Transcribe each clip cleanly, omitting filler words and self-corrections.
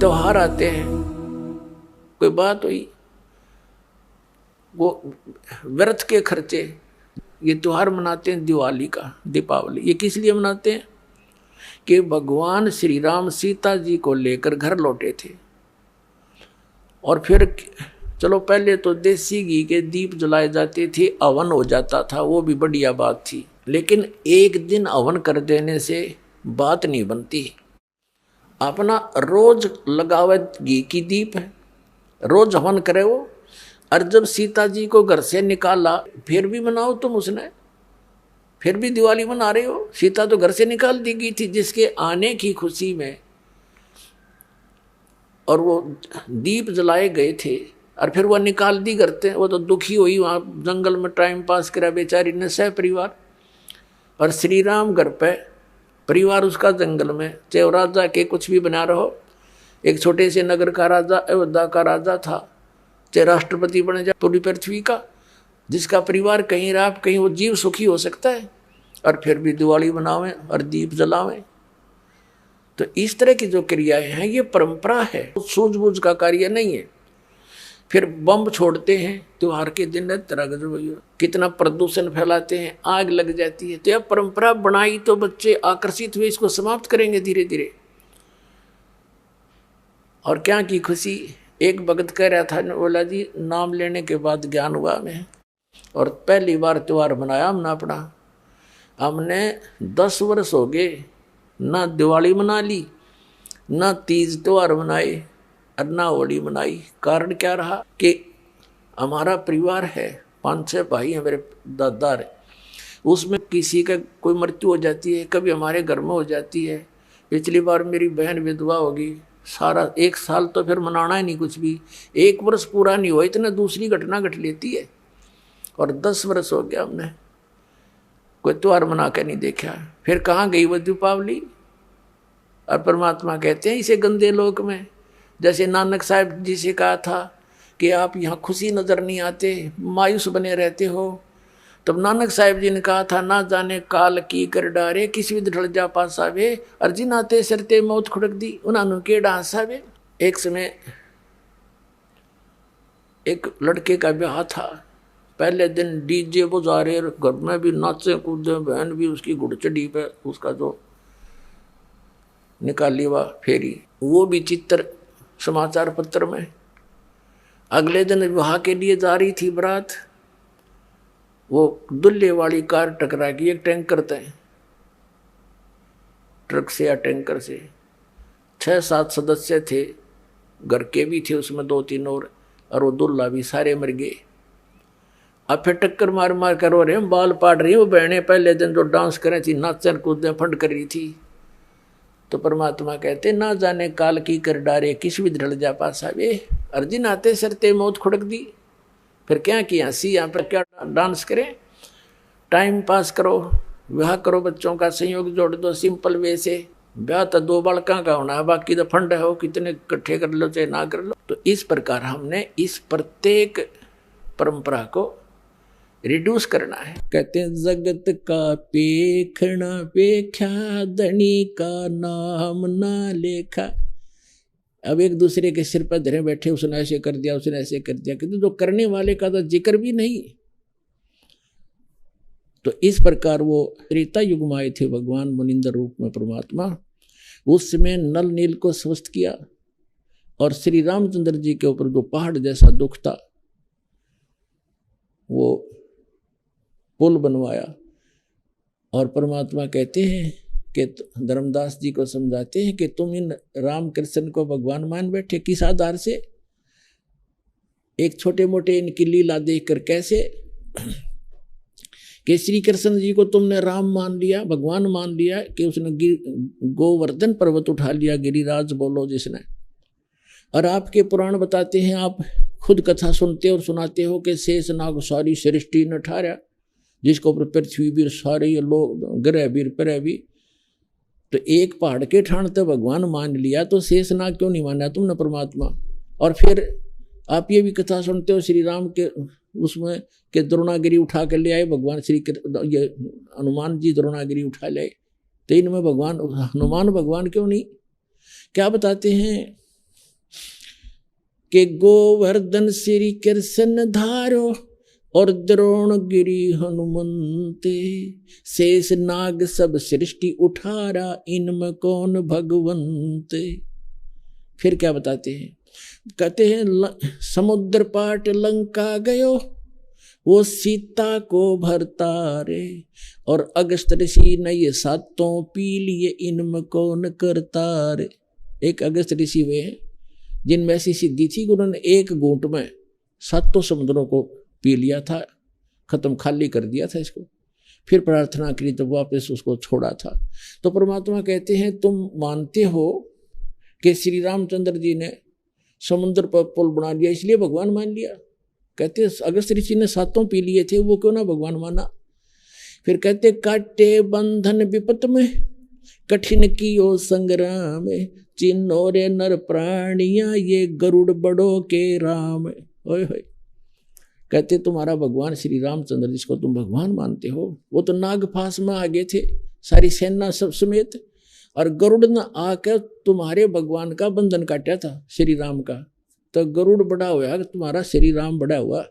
त्योहार आते हैं, कोई बात हुई, वो व्रत के खर्चे, ये त्योहार मनाते हैं दिवाली का, दीपावली, ये किस लिए मनाते हैं कि भगवान श्री राम सीता जी को लेकर घर लौटे थे। और फिर चलो पहले तो देसी घी के दीप जलाए जाते थे, हवन हो जाता था, वो भी बढ़िया बात थी, लेकिन एक दिन हवन कर देने से बात नहीं बनती। अपना रोज लगावे घी की दीप है, रोज हवन करे वो। और जब सीता जी को घर से निकाला, फिर भी मनाओ तुम उसने, फिर भी दिवाली मना रहे हो। सीता तो घर से निकाल दी गई थी जिसके आने की खुशी में, और वो दीप जलाए गए थे, और फिर वह निकाल दी करते। वो तो दुखी हुई, वहाँ जंगल में टाइम पास करा बेचारी ने सह परिवार। और श्री राम घर पे, परिवार उसका जंगल में, चाहे राजा के कुछ भी बना रहो, एक छोटे से नगर का राजा, अयोध्या का राजा था, चाहे राष्ट्रपति बने जाए पूरी पृथ्वी का, जिसका परिवार कहीं रहा कहीं वो जीव सुखी हो सकता है, और फिर भी दिवाली मनावें और दीप जलावें। तो इस तरह की जो क्रियाएं हैं ये परंपरा है, सूझबूझ का कार्य नहीं है। फिर बम छोड़ते हैं त्योहार के दिन, तरह कितना प्रदूषण फैलाते हैं, आग लग जाती है। तो यह परंपरा बनाई तो बच्चे आकर्षित हुए, इसको समाप्त करेंगे धीरे धीरे। और क्या की खुशी, एक भगत कह रहा था, बोला जी नाम लेने के बाद ज्ञान हुआ हमें, और पहली बार त्योहार मनाया हमने अपना। हमने 10 वर्ष हो गए ना दिवाली मना ली, ना तीज त्योहार मनाए, और ना होली मनाई। कारण क्या रहा कि हमारा परिवार है, 5-6 भाई हैं मेरे दादा रे, उसमें किसी का कोई मृत्यु हो जाती है, कभी हमारे घर में हो जाती है। पिछली बार मेरी बहन विधवा होगी, सारा 1 साल तो फिर मनाना ही नहीं कुछ भी, 1 वर्ष पूरा नहीं हुआ इतना दूसरी घटना घट लेती है। और 10 वर्ष हो गया हमने कोई त्योहार मना के नहीं देखा। फिर कहाँ गई वो दीपावली। और परमात्मा कहते हैं इसे गंदे लोक में, जैसे नानक साहब जी से कहा था कि आप यहाँ खुशी नजर नहीं आते, मायूस बने रहते हो। तब नानक साहब जी ने कहा था, ना जाने काल की कर डारे, किसी भी ढल जा पासावे, अर्जी नाते सरते मौत खुड़क दी, उन्होंने के डांसावे। एक समय एक लड़के का ब्याह था, पहले दिन डीजे बजा रहे, घर में भी नाचे कूदे, बहन भी उसकी घुड़चड़ी पे उसका जो निकाली हुआ फेरी, वो भी चित्र समाचार पत्र में। अगले दिन विवाह के लिए जा रही थी बारात, वो दुल्हे वाली कार टकरा गई एक टैंकर से, ट्रक से या टैंकर से। 6-7 सदस्य थे, घर के भी थे उसमें 2-3 और वो दुल्हा भी, सारे मर गए। अब फिर टक्कर मार मार कर रो रहे हैं, बाल पाड़ रही वो बहनें, पहले दिन जो डांस कर रही थी, नाचन कूदे फंड कर रही थी। तो परमात्मा कहते, ना जाने काल की कर डारे, किस भी ढल जा पासा वे, अर्जुन आते सरते मौत खुड़क दी। फिर क्या किया, हंसी यहाँ पर क्या डांस करें, टाइम पास करो, ब्याह करो, बच्चों का संयोग जोड़ दो सिंपल वे से। ब्याह तो 2 बालका का होना है, बाकी तो फंड है, हो कितने इकट्ठे कर लो चाहे ना कर लो। तो इस प्रकार हमने इस प्रत्येक परंपरा को रिड्यूस करना है। कहते हैं जगत का पेखना पेख्या, धनी का नाम ना लेखा। अब एक दूसरे के सिर पर धरे बैठे, उसने ऐसे कर दिया, उसने ऐसे कर दिया, किंतु जो करने वाले का तो जिक्र भी नहीं। तो इस प्रकार वो त्रेता युग में आए थे भगवान मुनिंदर रूप में परमात्मा। उस समय नल नील को स्वस्थ किया, और श्री रामचंद्र जी के ऊपर जो पहाड़ जैसा दुख था वो पुल बनवाया। और परमात्मा कहते हैं कि धर्मदास जी को समझाते हैं कि तुम इन राम कृष्ण को भगवान मान बैठे, किस आधार से, एक छोटे मोटे इनकी लीला देखकर। कैसे कि श्री कृष्ण जी को तुमने राम मान लिया, भगवान मान लिया, कि उसने गोवर्धन पर्वत उठा लिया, गिरिराज बोलो जिसने। और आपके पुराण बताते हैं, आप खुद कथा सुनते और सुनाते हो कि शेष नाग सारी सृष्टि न ठारा, जिसको ऊपर पृथ्वी भी सारे ये लोग ग्रह भी परह भी। तो एक पहाड़ के ठाण तो भगवान मान लिया, तो शेष नाग क्यों नहीं माना तुमने परमात्मा। और फिर आप ये भी कथा सुनते हो श्री राम के उसमें कि द्रोणागिरी उठा कर ले आए भगवान श्री, ये हनुमान जी द्रोणागिरी उठा ले, तो इनमें भगवान हनुमान भगवान क्यों नहीं। क्या बताते हैं के गोवर्धन श्री कृष्ण धारो और द्रोणगिरी हनुमंते, शेष नाग सब सृष्टि उठारा इनमें कौन भगवंते। फिर क्या बताते हैं, कहते हैं समुद्र पाट लंका गयो वो सीता को भरता रे, और अगस्त ऋषि ने ये सातों पी लिए इनमें कौन करता रे। एक अगस्त ऋषि वे हैं जिनमें ऐसी सिद्धि थी कि उन्होंने एक घूंट में सातों समुद्रों को पी लिया था, खत्म खाली कर दिया था इसको, फिर प्रार्थना करी तो वापस उसको छोड़ा था। तो परमात्मा कहते हैं तुम मानते हो कि श्री रामचंद्र जी ने समुद्र पर पुल बना लिया इसलिए भगवान मान लिया। कहते अगस्त ऋषि ने सातों पी लिए थे, वो क्यों ना भगवान माना। फिर कहते काटे बंधन विपत में कठिन कियो संग्राम, चिन्हो रे नर प्राणिया ये गरुड़ बड़ो के राम। ओए होए, कहते तुम्हारा भगवान श्री रामचंद्र जिसको तुम भगवान मानते हो वो तो नागफास में आ गए थे सारी सेना सब समेत, और गरुड़ ने आकर तुम्हारे भगवान का बंधन काटा था श्री राम का। तो गरुड़ बड़ा हुआ तुम्हारा श्री राम बड़ा हुआ,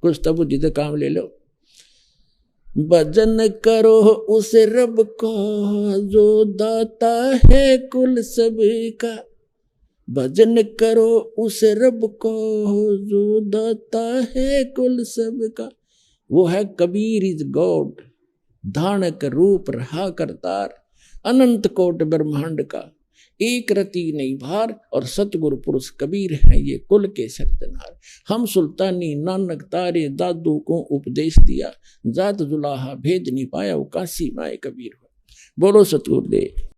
कुछ तब बुद्धि काम ले लो। भजन करो उस रब को जो दाता है कुल सबका, भजन करो उस रब को जो दाता है कुल सबका। वो है कबीर इज गॉड, धानक रूप रहा करतार, अनंत कोट ब्रह्मांड का एक रति नहीं भार, और सतगुरु पुरुष कबीर है ये कुल के सरदनार। हम सुल्तानी नानक तारे दादू को उपदेश दिया, जात जुलाहा भेद नहीं पाया वो काशी माए कबीर हो। बोलो सतगुरुदेव।